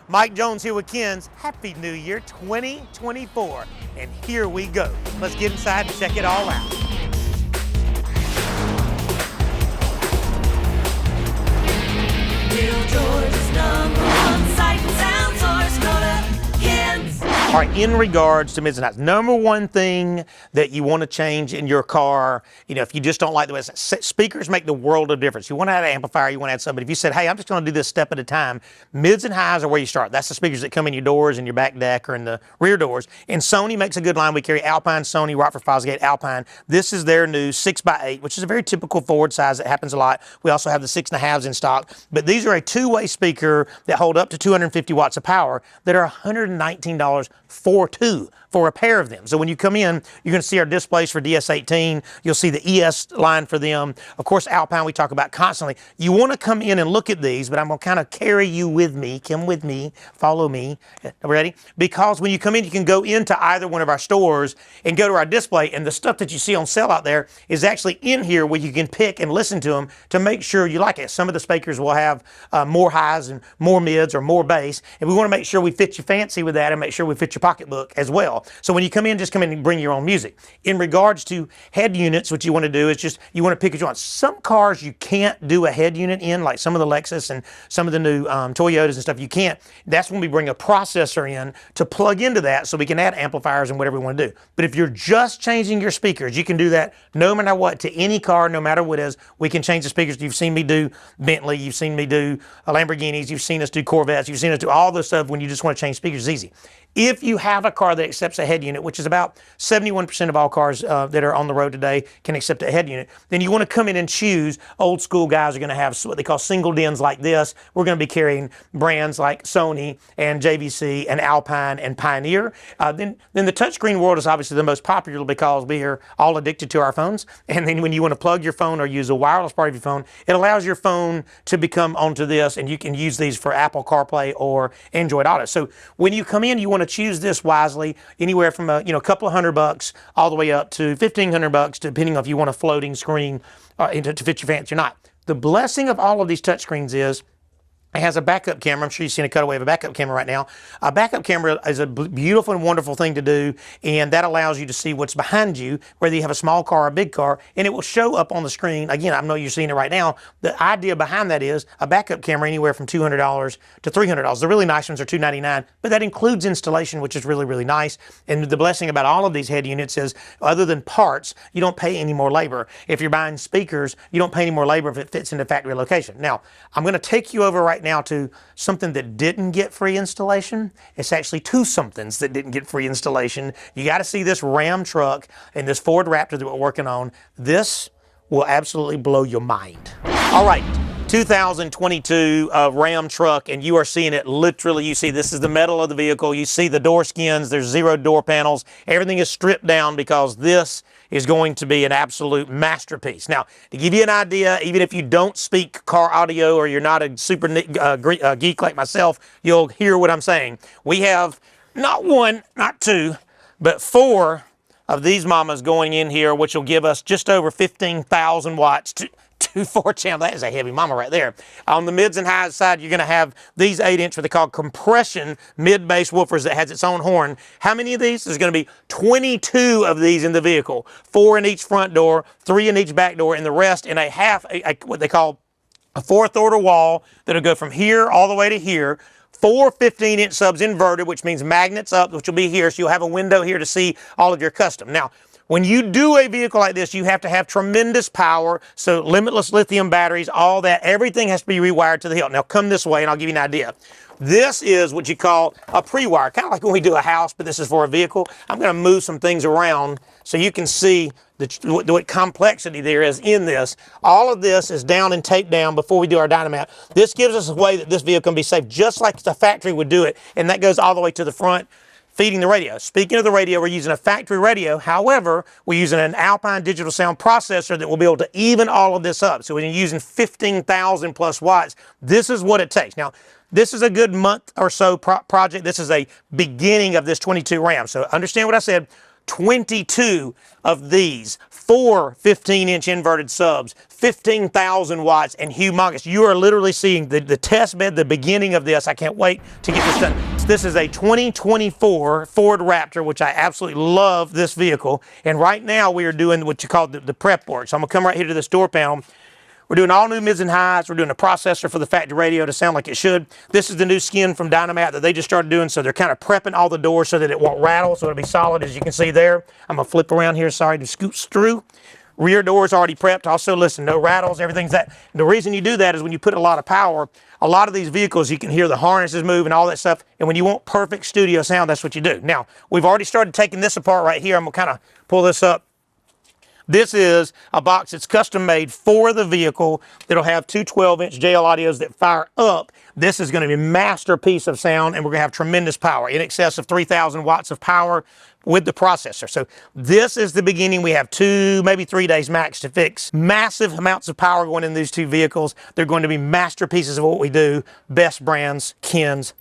Mike Jones here with Ken's. Happy New Year 2024. And here we go. Let's get inside and check it all out. Real Georgia's #1 sight and sound source. Go to Ken's. All right, in regards to mids and highs, number one thing that you want to change in your car, if you just don't like the way speakers make the world of difference. You want to add an amplifier, you want to add something. If you said, hey, I'm just going to do this step at a time, mids and highs are where you start. That's the speakers that come in your doors and your back deck or in the rear doors. And Sony makes a good line. We carry Alpine, Sony, Rockford, Fosgate, Alpine. This is their new 6x8, which is a very typical Ford size that happens a lot. We also have the 6.5s in stock. But these are a two-way speaker that hold up to 250 watts of power that are $119 for a pair of them. So when you come in, you're going to see our displays for DS18. You'll see the ES line for them. Of course, Alpine we talk about constantly. You want to come in and look at these, but I'm going to kind of carry you with me. Come with me. Follow me. Ready? Because when you come in, you can go into either one of our stores and go to our display, and the stuff that you see on sale out there is actually in here where you can pick and listen to them to make sure you like it. Some of the speakers will have more highs and more mids or more bass, and we want to make sure we fit you fancy with that and make sure we fit your pocketbook as well. So when you come in, just come in and bring your own music. In regards to head units, what you want to do is just, you want to pick what you want. Some cars you can't do a head unit in, like some of the Lexus and some of the new Toyotas and stuff, you can't. That's when we bring a processor in to plug into that so we can add amplifiers and whatever we want to do. But if you're just changing your speakers, you can do that no matter what to any car, no matter what it is. We can change the speakers. You've seen me do Bentley, you've seen me do Lamborghinis, you've seen us do Corvettes, you've seen us do all this stuff. When you just want to change speakers, it's easy. If you have a car that accepts a head unit, which is about 71% of all cars that are on the road today can accept a head unit, then you want to come in and choose. Old school guys are going to have what they call single DINs like this. We're going to be carrying brands like Sony and JVC and Alpine and Pioneer. Then the touchscreen world is obviously the most popular because we are all addicted to our phones. And then when you want to plug your phone or use a wireless part of your phone, it allows your phone to become onto this, and you can use these for Apple CarPlay or Android Auto. So when you come in, you want to choose this wisely, anywhere from a couple of $100 all the way up to $1,500, depending on if you want a floating screen to fit your fancy or not. The blessing of all of these touchscreens is it has a backup camera. I'm sure you've seen a cutaway of a backup camera right now. A backup camera is a beautiful and wonderful thing to do, and that allows you to see what's behind you, whether you have a small car or a big car, and it will show up on the screen. Again, I know you're seeing it right now. The idea behind that is a backup camera anywhere from $200 to $300. The really nice ones are $299, but that includes installation, which is really, really nice. And the blessing about all of these head units is, other than parts, you don't pay any more labor. If you're buying speakers, you don't pay any more labor if it fits into factory location. Now, I'm going to take you over right now to something that didn't get free installation. It's actually two somethings that didn't get free installation. You got to see this Ram truck and this Ford Raptor that we're working on. This will absolutely blow your mind. All right, 2022 Ram truck, and you are seeing it literally. You see this is the metal of the vehicle. You see the door skins. There's 0 door panels. Everything is stripped down because this is going to be an absolute masterpiece. Now, to give you an idea, even if you don't speak car audio or you're not a super geek like myself, you'll hear what I'm saying. We have not one, not two, but 4 of these mamas going in here, which will give us just over 15,000 watts to 4-channel. That is a heavy mama right there. On the mids and highs side, you're going to have these 8-inch, what they call compression mid-bass woofers that has its own horn. How many of these? There's going to be 22 of these in the vehicle. 4 in each front door, 3 in each back door, and the rest in a what they call a 4th order wall that'll go from here all the way to here. 4 15-inch subs inverted, which means magnets up, which will be here, so you'll have a window here to see all of your custom. Now, when you do a vehicle like this, you have to have tremendous power, so limitless lithium batteries, all that, everything has to be rewired to the hilt. Now come this way and I'll give you an idea. This is what you call a pre-wire, kind of like when we do a house, but this is for a vehicle. I'm going to move some things around so you can see what complexity there is in this. All of this is down and taped down before we do our dynamat. This gives us a way that this vehicle can be safe just like the factory would do it, and that goes all the way to the front, feeding the radio. Speaking of the radio, we're using a factory radio. However, we're using an Alpine digital sound processor that will be able to even all of this up. So when you're using 15,000 plus watts, this is what it takes. Now, this is a good month or so project. This is a beginning of this 22 Ram. So understand what I said. 22 of these, 4 15-inch inverted subs, 15,000 watts, and humongous. You are literally seeing the test bed, the beginning of this. I can't wait to get this done. This is a 2024 Ford Raptor, which I absolutely love this vehicle. And right now we are doing what you call the prep work. So I'm gonna come right here to this door panel. We're doing all new mids and highs. We're doing a processor for the factory radio to sound like it should. This is the new skin from Dynamat that they just started doing, so they're kind of prepping all the doors so that it won't rattle, so it'll be solid, as you can see there. I'm gonna flip around here, sorry, to scoot through. Rear doors already prepped. Also, listen, no rattles, everything's that. The reason you do that is when you put a lot of power, a lot of these vehicles, you can hear the harnesses move and all that stuff, and when you want perfect studio sound, that's what you do. Now, we've already started taking this apart right here. I'm gonna kind of pull this up. This is a box that's custom made for the vehicle that'll have two 12-inch JL audios that fire up. This is going to be a masterpiece of sound, and we're going to have tremendous power, in excess of 3,000 watts of power with the processor. So this is the beginning. We have 2, maybe 3 days max to fix. Massive amounts of power going in these two vehicles. They're going to be masterpieces of what we do. Best brands, Ken's.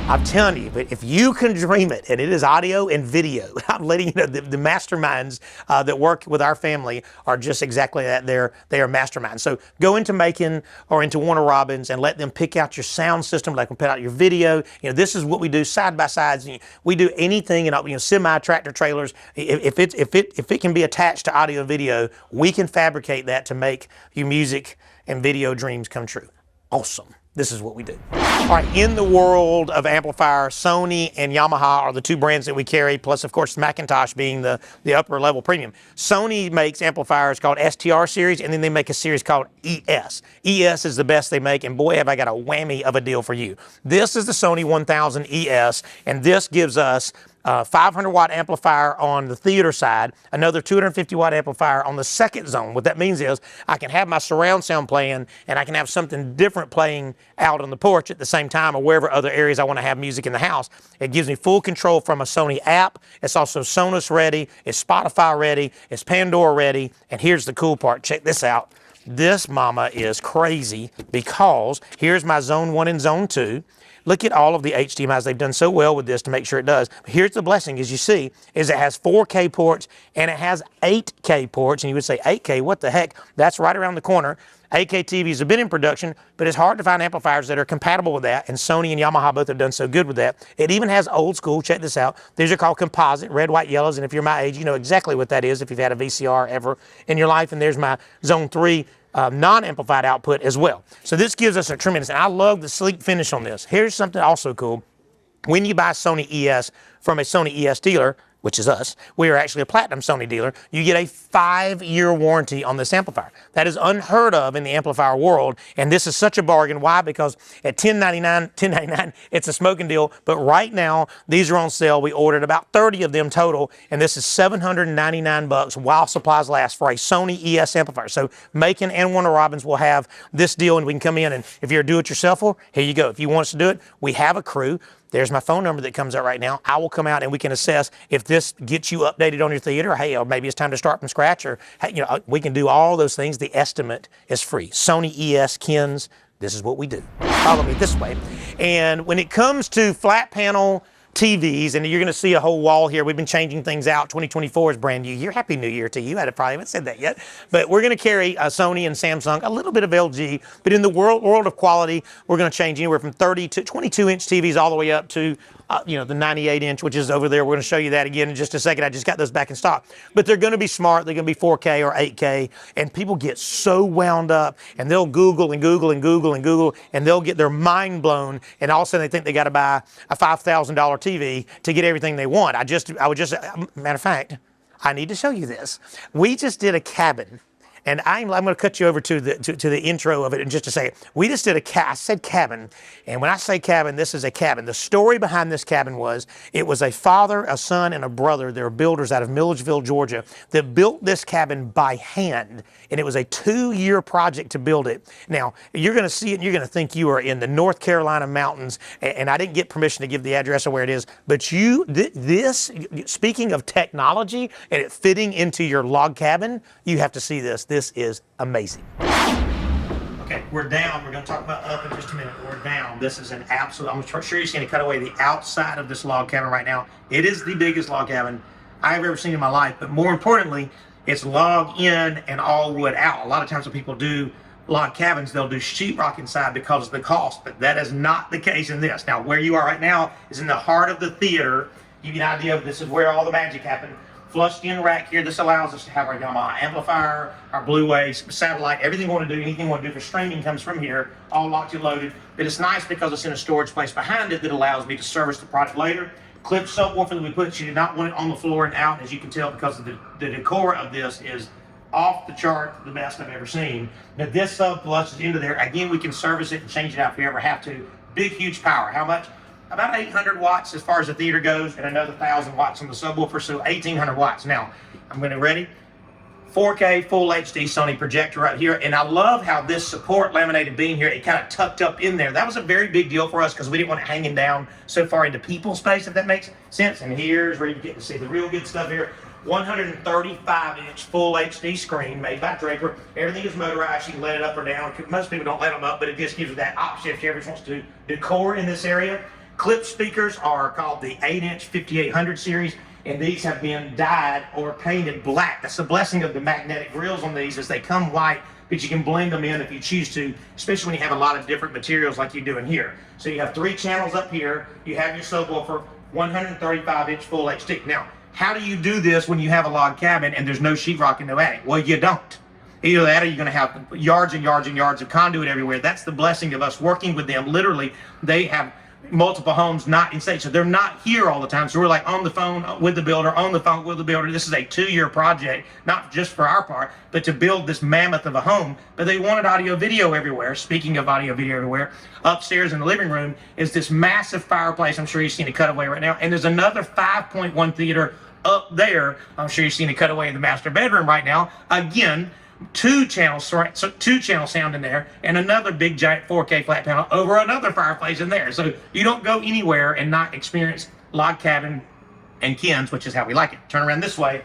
I'm telling you, but if you can dream it, and it is audio and video, I'm letting you know the masterminds that work with our family are just exactly that. They are masterminds. So go into Macon or into Warner Robins and let them pick out your sound system, let them pick out your video. You know, this is what we do side by sides. We do anything in semi tractor trailers. If it can be attached to audio and video, we can fabricate that to make your music and video dreams come true. Awesome. This is what we do. All right, in the world of amplifiers, Sony and Yamaha are the two brands that we carry, plus, of course, Macintosh being the upper level premium. Sony makes amplifiers called STR series, and then they make a series called ES. ES is the best they make, and boy, have I got a whammy of a deal for you. This is the Sony 1000 ES, and this gives us 500 watt amplifier on the theater side, another 250 watt amplifier on the second zone. What that means is I can have my surround sound playing, and I can have something different playing out on the porch at the same time, or wherever other areas I want to have music in the house. It gives me full control from a Sony app. It's also Sonos ready, it's Spotify ready, it's Pandora ready, and here's the cool part. Check this out. This mama is crazy, because here's my zone 1 and zone 2. Look at all of the HDMIs. They've done so well with this to make sure it does. Here's the blessing, as you see, is it has 4K ports and it has 8K ports. And you would say, 8K, what the heck? That's right around the corner. 8K TVs have been in production, but it's hard to find amplifiers that are compatible with that, and Sony and Yamaha both have done so good with that. It even has old school, check this out. These are called composite, red, white, yellows, and if you're my age, you know exactly what that is if you've had a VCR ever in your life. And there's my Zone 3 non-amplified output as well. So this gives us a tremendous, and I love the sleek finish on this. Here's something also cool. When you buy Sony ES from a Sony ES dealer, which is us, we are actually a platinum Sony dealer, you get a 5-year warranty on this amplifier. That is unheard of in the amplifier world, and this is such a bargain. Why? Because at $10.99, it's a smoking deal, but right now, these are on sale. We ordered about 30 of them total, and this is $799 while supplies last for a Sony ES amplifier. So Macon and Warner Robins will have this deal, and we can come in, and if you're a do-it-yourselfer, here you go. If you want us to do it, we have a crew. There's my phone number that comes out right now. I will come out and we can assess if this gets you updated on your theater. Hey, or maybe it's time to start from scratch, or hey, we can do all those things. The estimate is free. Sony ES, Ken's, this is what we do. Follow me this way. And when it comes to flat panel TVs, and you're going to see a whole wall here. We've been changing things out. 2024 is brand new year. Happy New Year to you. I probably haven't said that yet. But we're going to carry Sony and Samsung, a little bit of LG. But in the world of quality, we're going to change anywhere from 30 to 22-inch TVs all the way up to the 98-inch, which is over there. We're going to show you that again in just a second. I just got those back in stock. But they're going to be smart. They're going to be 4K or 8K. And people get so wound up, and they'll Google and Google and Google and Google, and they'll get their mind blown. And all of a sudden, they think they got to buy a $5,000 TV to get everything they want. Matter of fact, I need to show you this. We just did a cabin. And I'm going to cut you over to the intro of it in just a second. We just did I said cabin, and when I say cabin, this is a cabin. The story behind this cabin was, it was a father, a son, and a brother. They were builders out of Milledgeville, Georgia, that built this cabin by hand, and it was a 2-year project to build it. Now, you're going to see it, and you're going to think you are in the North Carolina mountains, and I didn't get permission to give the address of where it is, but speaking of technology and it fitting into your log cabin, you have to see this. This is amazing. Okay, we're down. We're going to talk about up in just a minute. We're down. This is an absolute, I'm sure you're seeing a cutaway the outside of this log cabin right now. It is the biggest log cabin I've ever seen in my life, but more importantly, it's log in and all wood out. A lot of times when people do log cabins, they'll do sheetrock inside because of the cost, but that is not the case in this. Now, where you are right now is in the heart of the theater. You get an idea of this is where all the magic happened. Flushed in rack here. This allows us to have our Yamaha amplifier, our Blu-ray, satellite, everything we want to do, anything we want to do for streaming comes from here, all locked and loaded. But it's nice because it's in a storage place behind it that allows me to service the product later. Clip subwoofer that we put, you did not want it on the floor and out, as you can tell, because of the decor of this is off the chart, the best I've ever seen. But this sub flushes into there. Again, we can service it and change it out if we ever have to. Big, huge power. How much? About 800 watts as far as the theater goes, and another 1,000 watts on the subwoofer, so 1,800 watts. Now, I'm going to ready. 4K full HD Sony projector right here, and I love how this support laminated beam here, it kind of tucked up in there. That was a very big deal for us because we didn't want it hanging down so far into people's space, if that makes sense. And here's where you get to see the real good stuff here. 135-inch full HD screen made by Draper. Everything is motorized. You can let it up or down. Most people don't let them up, but it just gives you that option if you ever wants to decor in this area. Clip speakers are called the 8-inch 5800 series, and these have been dyed or painted black. That's the blessing of the magnetic grills on these, is they come white, but you can blend them in if you choose to, especially when you have a lot of different materials like you do in here. So you have 3 channels up here. You have your subwoofer, 135-inch full HD. Now, how do you do this when you have a log cabin and there's no sheetrock and no attic? Well, you don't. Either that or you're going to have yards and yards and yards of conduit everywhere. That's the blessing of us working with them. Literally, they have multiple homes not in state, so they're not here all the time. So we're like on the phone with the builder, on the phone with the builder. This is a 2-year project, not just for our part, but to build this mammoth of a home. But they wanted audio video everywhere. Speaking of audio video everywhere, upstairs in the living room is this massive fireplace. I'm sure you've seen a cutaway right now, and there's another 5.1 theater up there. I'm sure you've seen a cutaway in the master bedroom right now. Again, 2-channel sound in there, and another big giant 4K flat panel over another fireplace in there. So you don't go anywhere and not experience log cabin and Ken's, which is how we like it. Turn around this way.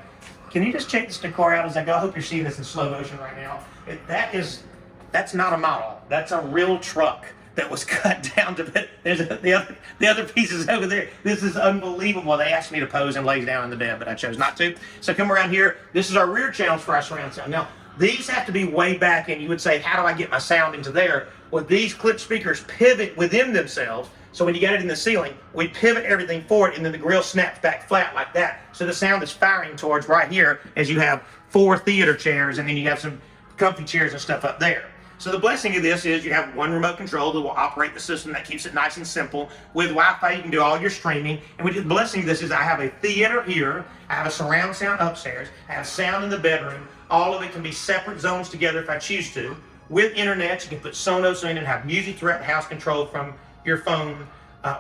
Can you just check this decor out as I go? I hope you're seeing this in slow motion right now. That's not a model. That's a real truck that was cut down to. There's the other pieces over there. This is unbelievable. They asked me to pose and lay down in the bed, but I chose not to. So come around here. This is our rear channels for our surround sound. Now, these have to be way back, and you would say, how do I get my sound into there? Well, these clip speakers pivot within themselves. So when you get it in the ceiling, we pivot everything forward, and then the grill snaps back flat like that. So the sound is firing towards right here as you have 4 theater chairs, and then you have some comfy chairs and stuff up there. So the blessing of this is you have one remote control that will operate the system. That keeps it nice and simple. With Wi-Fi, you can do all your streaming. And the blessing of this is I have a theater here. I have a surround sound upstairs. I have sound in the bedroom. All of it can be separate zones together if I choose to. With internet, you can put Sonos in and have music throughout the house controlled from your phone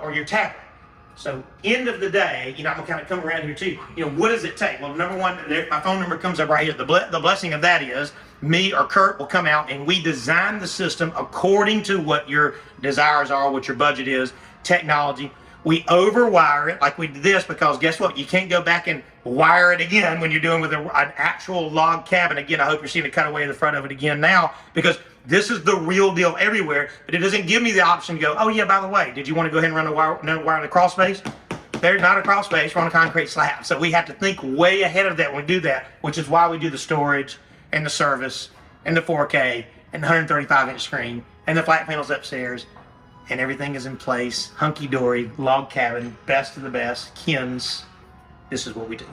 or your tablet. So end of the day, I'm gonna kind of come around here too. What does it take? Well, number one, my phone number comes up right here. The blessing of that is me or Kurt will come out and we design the system according to what your desires are, what your budget is, technology. We overwire it like we did this because guess what? You can't go back and wire it again when you're doing with an actual log cabin. Again, I hope you're seeing the cutaway in the front of it again now, because this is the real deal everywhere, but it doesn't give me the option to go, oh yeah, by the way, did you want to go ahead and run a wire in the crawl space? There's not a crawl space, we're on a concrete slab. So we have to think way ahead of that when we do that, which is why we do the storage and the service and the 4K and the 135-inch screen and the flat panels upstairs, and everything is in place, hunky-dory, log cabin, best of the best, Ken's. This is what we do.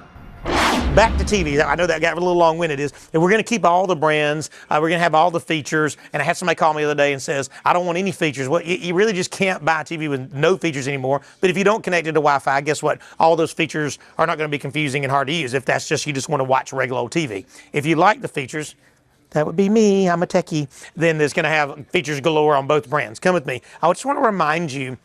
Back to TV. I know that got a little long-winded. And we're going to keep all the brands. We're going to have all the features. And I had somebody call me the other day and says, I don't want any features. Well, you really just can't buy a TV with no features anymore. But if you don't connect it to Wi-Fi, guess what? All those features are not going to be confusing and hard to use if that's just you just want to watch regular old TV. If you like the features, that would be me. I'm a techie. Then there's going to have features galore on both brands. Come with me. I just want to remind you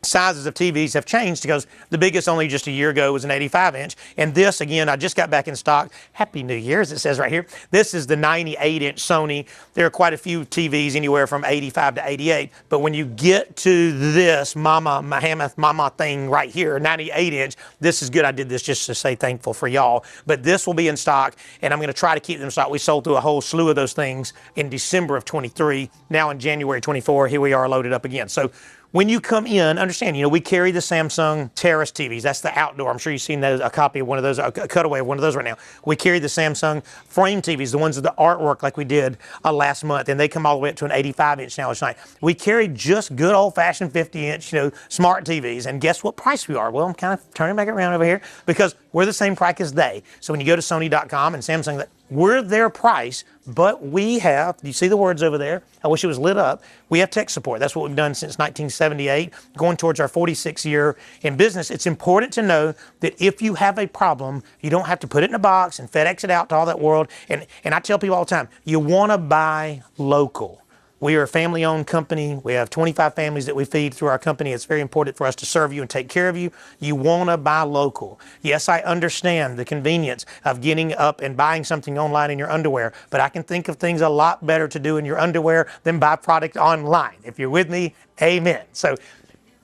sizes of TVs have changed because the biggest only just a year ago was an 85-inch. And this, again, I just got back in stock. Happy New Year, as it says right here. This is the 98-inch Sony. There are quite a few TVs anywhere from 85 to 88. But when you get to this Mammoth Mama thing right here, 98-inch, this is good. I did this just to say thankful for y'all. But this will be in stock, and I'm going to try to keep them in stock. We sold through a whole slew of those things in December of 23. Now in January 24, here we are loaded up again. So when you come in, understand, we carry the Samsung Terrace TVs. That's the outdoor. I'm sure you've seen those, a copy of one of those, a cutaway of one of those right now. We carry the Samsung frame TVs, the ones with the artwork like we did last month, and they come all the way up to an 85-inch now each night. We carry just good old-fashioned 50-inch, smart TVs, and guess what price we are? Well, I'm kind of turning back around over here because we're the same price as they. So when you go to Sony.com and Samsung, we're their price, but we have, you see the words over there? I wish it was lit up. We have tech support. That's what we've done since 1978, going towards our 46th year in business. It's important to know that if you have a problem, you don't have to put it in a box and FedEx it out to all that world. And I tell people all the time, you want to buy local. We are a family-owned company. We have 25 families that we feed through our company. It's very important for us to serve you and take care of you. You want to buy local. Yes, I understand the convenience of getting up and buying something online in your underwear, but I can think of things a lot better to do in your underwear than buy product online. If you're with me, amen. So,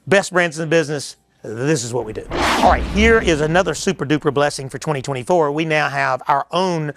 best brands in the business, this is what we do. All right, here is another super-duper blessing for 2024. We now have our own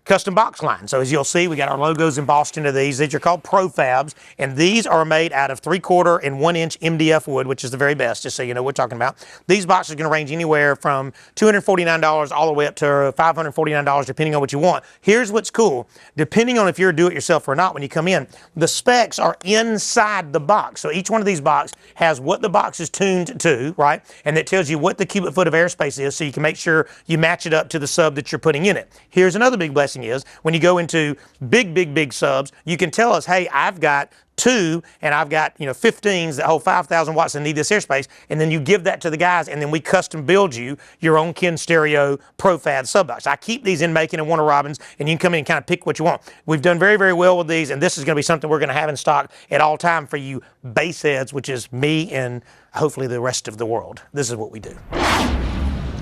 custom box line. So as you'll see, we got our logos embossed into these. These are called Profabs, and these are made out of 3/4 and 1-inch MDF wood, which is the very best, just so you know what we're talking about. These boxes are going to range anywhere from $249 all the way up to $549, depending on what you want. Here's what's cool. Depending on if you're a do-it-yourself or not, when you come in, the specs are inside the box. So each one of these boxes has what the box is tuned to, right? And it tells you what the cubic foot of airspace is, so you can make sure you match it up to the sub that you're putting in it. Here's another big blessing. Is when you go into big subs, you can tell us, hey, I've got 2 and I've got 15s that hold 5,000 watts and need this airspace, and then you give that to the guys, and then we custom build you your own Ken Stereo Profab sub box. I keep these in Macon and Warner Robins, and you can come in and kind of pick what you want. We've done very, very well with these, and this is going to be something we're going to have in stock at all time for you base heads, which is me and hopefully the rest of the world. This is what we do.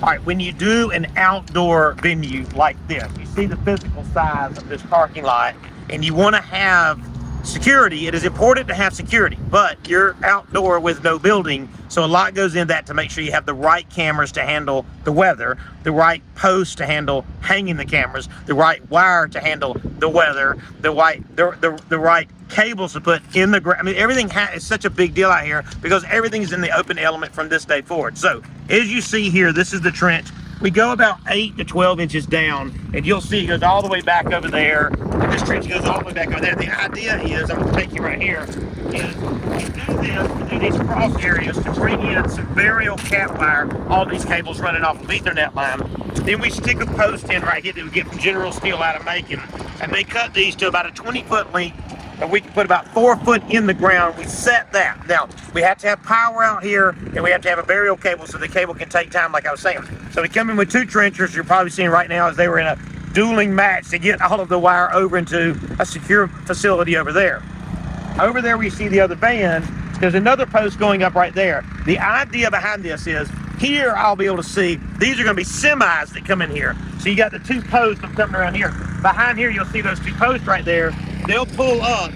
All right, when you do an outdoor venue like this, you see the physical size of this parking lot, and you want to have security. It is important to have security, but you're outdoor with no building, so a lot goes into that to make sure you have the right cameras to handle the weather, the right posts to handle hanging the cameras, the right wire to handle the weather, the right cables to put in the ground. I mean, everything is such a big deal out here because everything is in the open element from this day forward. So as you see here, this is the trench. We go about 8 to 12 inches down, and you'll see it goes all the way back over there, and this trench goes all the way back over there. The idea is, I'm going to take you right here, is we do these cross areas to bring in some burial cat wire, all these cables running off of Ethernet line. Then we stick a post in right here that we get from General Steel out of Macon, and they cut these to about a 20-foot length, and we can put about 4 foot in the ground. We set that. Now, we have to have power out here, and we have to have a burial cable so the cable can take time, like I was saying. So we come in with 2 trenchers. You're probably seeing right now as they were in a dueling match to get all of the wire over into a secure facility over there. Over there we see the other van. There's another post going up right there. The idea behind this is, here I'll be able to see, these are going to be semis that come in here. So you got the 2 posts coming around here. Behind here, you'll see those 2 posts right there. They'll pull up.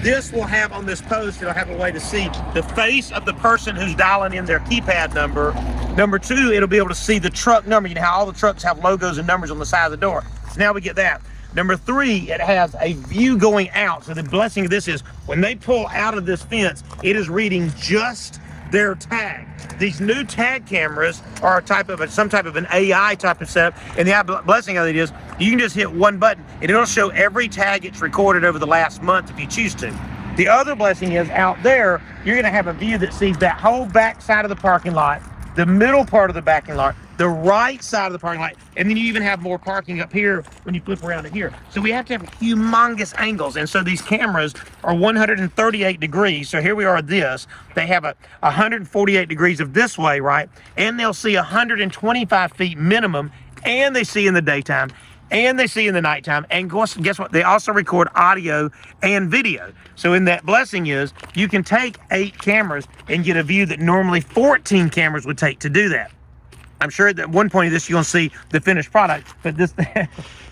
This will have on this post, it'll have a way to see the face of the person who's dialing in their keypad number. Number 2, it'll be able to see the truck number. You know how all the trucks have logos and numbers on the side of the door. So now we get that. Number 3, it has a view going out. So the blessing of this is when they pull out of this fence, it is reading just their tag. These new tag cameras are some type of an AI type of setup, and the blessing of it is you can just hit one button and it'll show every tag it's recorded over the last month if you choose to. The other blessing is out there, you're going to have a view that sees that whole back side of the parking lot, the middle part of the parking lot, the right side of the parking lot, and then you even have more parking up here when you flip around to here. So we have to have humongous angles, and so these cameras are 138 degrees. So here we are at this. They have a 148 degrees of this way, right? And they'll see 125 feet minimum, and they see in the daytime, and they see in the nighttime. And guess what? They also record audio and video. So in that blessing is you can take 8 cameras and get a view that normally 14 cameras would take to do that. I'm sure at one point of this, you're going to see the finished product, but this,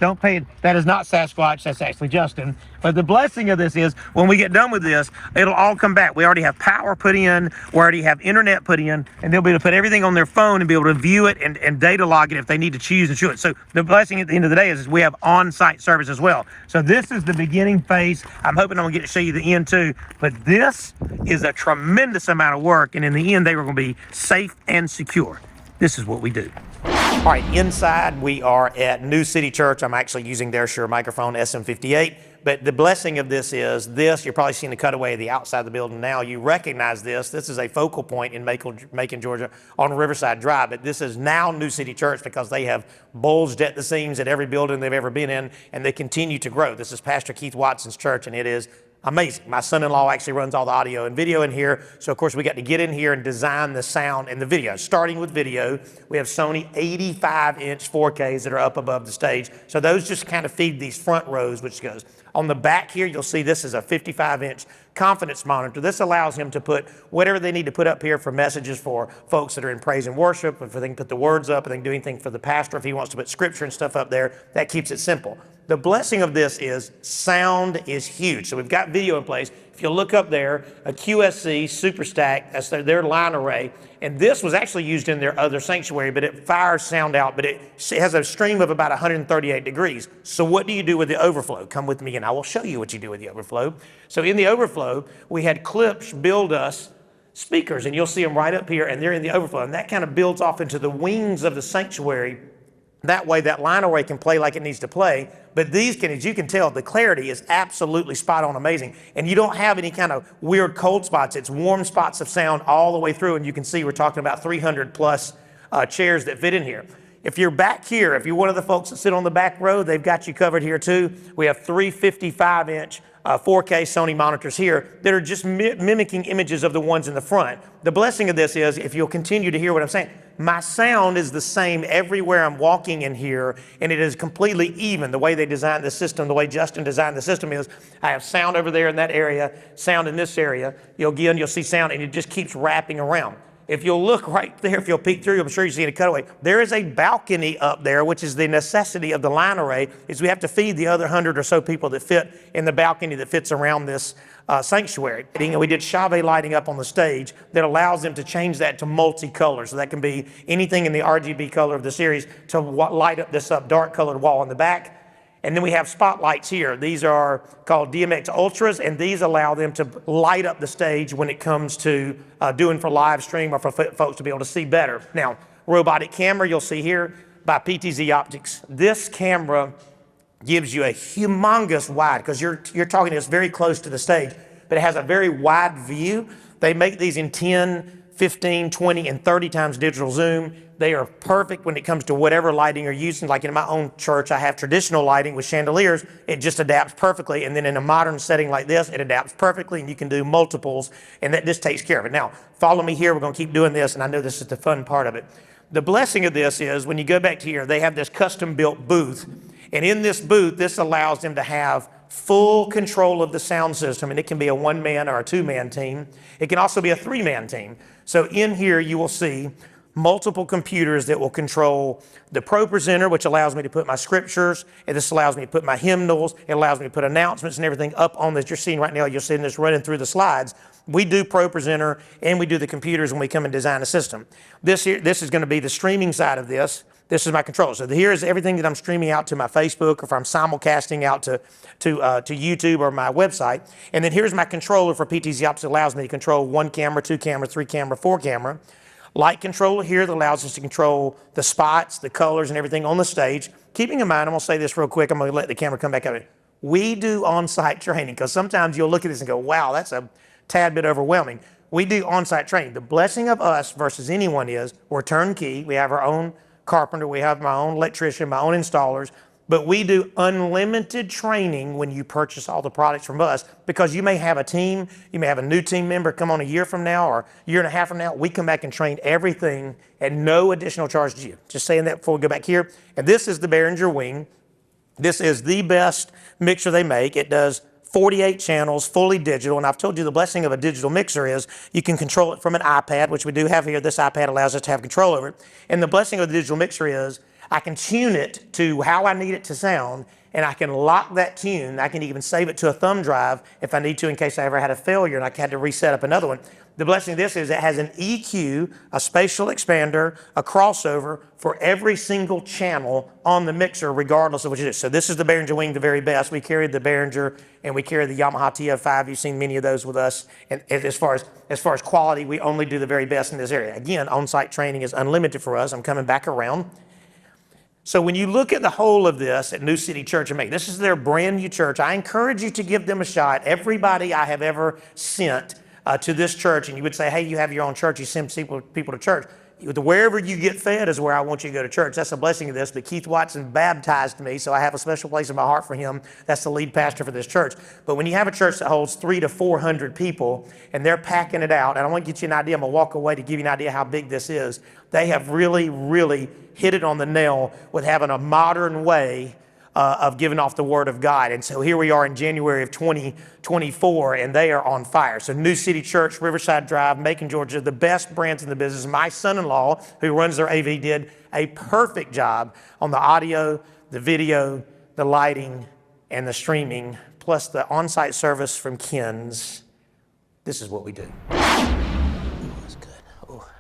don't pay it. That is not Sasquatch, that's actually Justin. But the blessing of this is when we get done with this, it'll all come back. We already have power put in, we already have internet put in, and they'll be able to put everything on their phone and be able to view it and data log it if they need to choose and show it. So the blessing at the end of the day is we have on-site service as well. So this is the beginning phase. I'm hoping I'm gonna get to show you the end too, but this is a tremendous amount of work, and in the end, they were gonna be safe and secure. This is what we do. All right, inside we are at New City Church. I'm actually using their Shure microphone, SM58. But the blessing of this is this, you're probably seeing the cutaway of the outside of the building now. You recognize this. This is a focal point in Macon, Georgia on Riverside Drive. But this is now New City Church because they have bulged at the seams at every building they've ever been in, and they continue to grow. This is Pastor Keith Watson's church, and it is amazing. My son-in-law actually runs all the audio and video in here. So of course we got to get in here and design the sound and the video. Starting with video, we have Sony 85-inch 4Ks that are up above the stage. So those just kind of feed these front rows, which goes. On the back here, you'll see this is a 55-inch confidence monitor. This allows him to put whatever they need to put up here for messages for folks that are in praise and worship, if they can put the words up, and they can do anything for the pastor if he wants to put scripture and stuff up there. That keeps it simple. The blessing of this is sound is huge. So we've got video in place. If you look up there, a QSC Super Stack, that's their line array. And this was actually used in their other sanctuary, but it fires sound out, but it has a stream of about 138 degrees. So what do you do with the overflow? Come with me and I will show you what you do with the overflow. So in the overflow, we had Clips build us speakers, and you'll see them right up here, and they're in the overflow. And that kind of builds off into the wings of the sanctuary. That way, that line array can play like it needs to play. But these can, as you can tell, the clarity is absolutely spot on amazing. And you don't have any kind of weird cold spots. It's warm spots of sound all the way through. And you can see we're talking about 300 plus chairs that fit in here. If you're back here, if you're one of the folks that sit on the back row, they've got you covered here too. We have 3 55-inch 4K Sony monitors here that are just mimicking images of the ones in the front. The blessing of this is, if you'll continue to hear what I'm saying, my sound is the same everywhere I'm walking in here, and it is completely even. The way they designed the system, the way Justin designed the system is, I have sound over there in that area, sound in this area. You'll see sound, and it just keeps wrapping around. If you'll look right there, if you'll peek through, I'm sure you see a cutaway. There is a balcony up there, which is the necessity of the line array, is we have to feed the other 100 or so people that fit in the balcony that fits around this sanctuary. And we did Chave lighting up on the stage that allows them to change that to multicolor. So that can be anything in the RGB color of the series to light up this dark colored wall in the back. And then we have spotlights here. These are called DMX Ultras, and these allow them to light up the stage when it comes to doing for live stream or for folks to be able to see better. Now, robotic camera you'll see here by PTZ Optics. This camera gives you a humongous wide, because you're talking to us very close to the stage, but it has a very wide view. They make these in 10, 15, 20, and 30 times digital zoom. They are perfect when it comes to whatever lighting you're using. Like in my own church, I have traditional lighting with chandeliers. It just adapts perfectly. And then in a modern setting like this, it adapts perfectly, and you can do multiples, and this takes care of it. Now, follow me here. We're going to keep doing this, and I know this is the fun part of it. The blessing of this is when you go back to here, they have this custom-built booth. And in this booth, this allows them to have full control of the sound system, and it can be a 1-man or a 2-man team. It can also be a 3-man team. So in here, you will see multiple computers that will control the Pro Presenter, which allows me to put my scriptures, and this allows me to put my hymnals, it allows me to put announcements and everything up on this. You're seeing right now, you're seeing this running through the slides. We do Pro Presenter, and we do the computers when we come and design a system. This is going to be the streaming side of this. This is my control. So here is everything that I'm streaming out to my Facebook, or if I'm simulcasting out to YouTube or my website. And then here's my controller for PTZ Optics that allows me to control 1 camera, 2 camera, 3 camera, 4 camera. Light controller here that allows us to control the spots, the colors, and everything on the stage. Keeping in mind, I'm going to say this real quick. I'm going to let the camera come back up. We do on-site training, because sometimes you'll look at this and go, wow, that's a tad bit overwhelming. We do on-site training. The blessing of us versus anyone is we're turnkey. We have our own carpenter. We have my own electrician, my own installers. But we do unlimited training when you purchase all the products from us, because you may have a team, you may have a new team member come on a year from now or a year and a half from now. We come back and train everything at no additional charge to you. Just saying that before we go back here. And this is the Behringer wing. This is the best mixer they make. It does 48 channels, fully digital. And I've told you the blessing of a digital mixer is you can control it from an iPad, which we do have here. This iPad allows us to have control over it. And the blessing of the digital mixer is I can tune it to how I need it to sound, and I can lock that tune. I can even save it to a thumb drive if I need to in case I ever had a failure and I had to reset up another one. The blessing of this is it has an EQ, a spatial expander, a crossover for every single channel on the mixer, regardless of what it is. So this is the Behringer Wing, the very best. We carry the Behringer and we carry the Yamaha TF5. You've seen many of those with us. And as far as quality, we only do the very best in this area. Again, on-site training is unlimited for us. I'm coming back around. So when you look at the whole of this at New City Church in Macon, this is their brand new church. I encourage you to give them a shot. Everybody I have ever sent to this church, and you would say, hey, you have your own church, you send people to church. Wherever you get fed is where I want you to go to church. That's a blessing of this. But Keith Watson baptized me, so I have a special place in my heart for him. That's the lead pastor for this church. But when you have a church that holds 300 to 400 people, and they're packing it out, and I want to get you an idea, I'm going to walk away to give you an idea how big this is. They have really, really hit it on the nail with having a modern way of giving off the Word of God. And so here we are in January of 2024, and they are on fire. So New City Church, Riverside Drive, Macon, Georgia, the best brands in the business. My son-in-law, who runs their AV, did a perfect job on the audio, the video, the lighting, and the streaming, plus the on-site service from Ken's. This is what we do.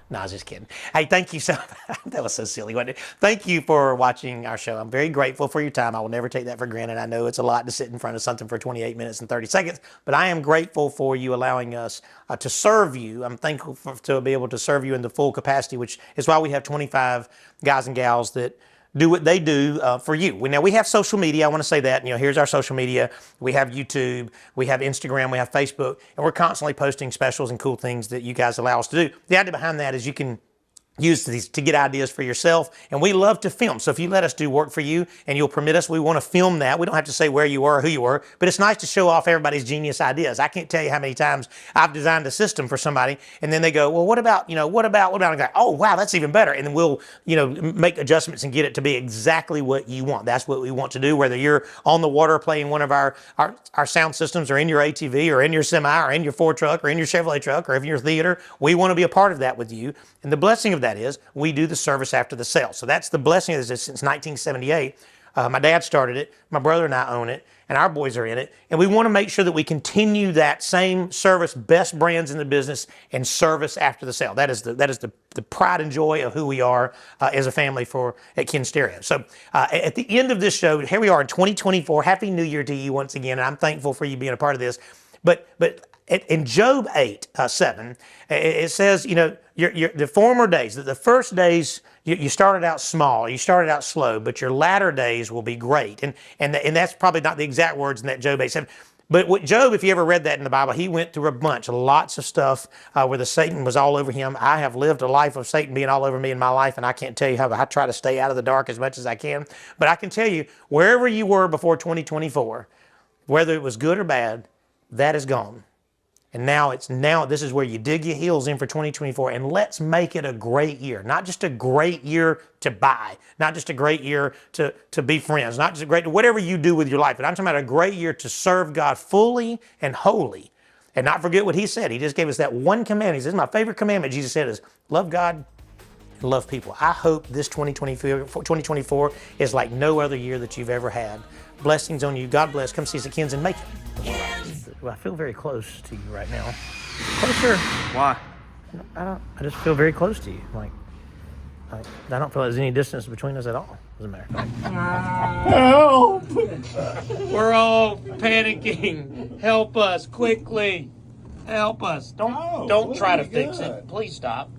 No, I was just kidding. Hey, thank you so that was so silly, wasn't it? Thank you for watching our show. I'm very grateful for your time. I will never take that for granted. I know it's a lot to sit in front of something for 28 minutes and 30 seconds, but I am grateful for you allowing us to serve you. I'm thankful to be able to serve you in the full capacity, which is why we have 25 guys and gals that do what they do for you. Now, we have social media. I want to say that. Here's our social media. We have YouTube. We have Instagram. We have Facebook. And we're constantly posting specials and cool things that you guys allow us to do. The idea behind that is you can use these to get ideas for yourself. And we love to film. So if you let us do work for you and you'll permit us, we want to film that. We don't have to say where you were or who you were, but it's nice to show off everybody's genius ideas. I can't tell you how many times I've designed a system for somebody and then they go, well, what about? And I go, oh, wow, that's even better. And then we'll, make adjustments and get it to be exactly what you want. That's what we want to do, whether you're on the water playing one of our sound systems or in your ATV or in your semi or in your Ford truck or in your Chevrolet truck or in your theater. We want to be a part of that with you. And the blessing of that is we do the service after the sale. So that's the blessing of this since 1978. My dad started it, my brother and I own it, and our boys are in it. And we want to make sure that we continue that same service, best brands in the business, and service after the sale. That is the pride and joy of who we are as a family at Ken Stereo. So at the end of this show, here we are in 2024. Happy New Year to you once again, and I'm thankful for you being a part of this. But in Job 8:7, it says, the former days, the first days, you started out small, you started out slow, but your latter days will be great. And that's probably not the exact words in that Job 8:7. But what Job, if you ever read that in the Bible, he went through lots of stuff where the Satan was all over him. I have lived a life of Satan being all over me in my life, and I can't tell you how I try to stay out of the dark as much as I can. But I can tell you, wherever you were before 2024, whether it was good or bad, that is gone. And now this is where you dig your heels in for 2024, and let's make it a great year. Not just a great year to buy, not just a great year to be friends, not just a great, whatever you do with your life, but I'm talking about a great year to serve God fully and wholly and not forget what he said. He just gave us that one commandment. He says, my favorite commandment, Jesus said, is love God and love people. I hope this 2024 is like no other year that you've ever had. Blessings on you. God bless. Come see us at Ken's and Macon. Well, I feel very close to you right now. Closer. Why? I just feel very close to you. I don't feel like there's any distance between us at all, as a matter of fact. Help! We're all panicking. Help us quickly. Help us. Don't try to fix it. Please stop.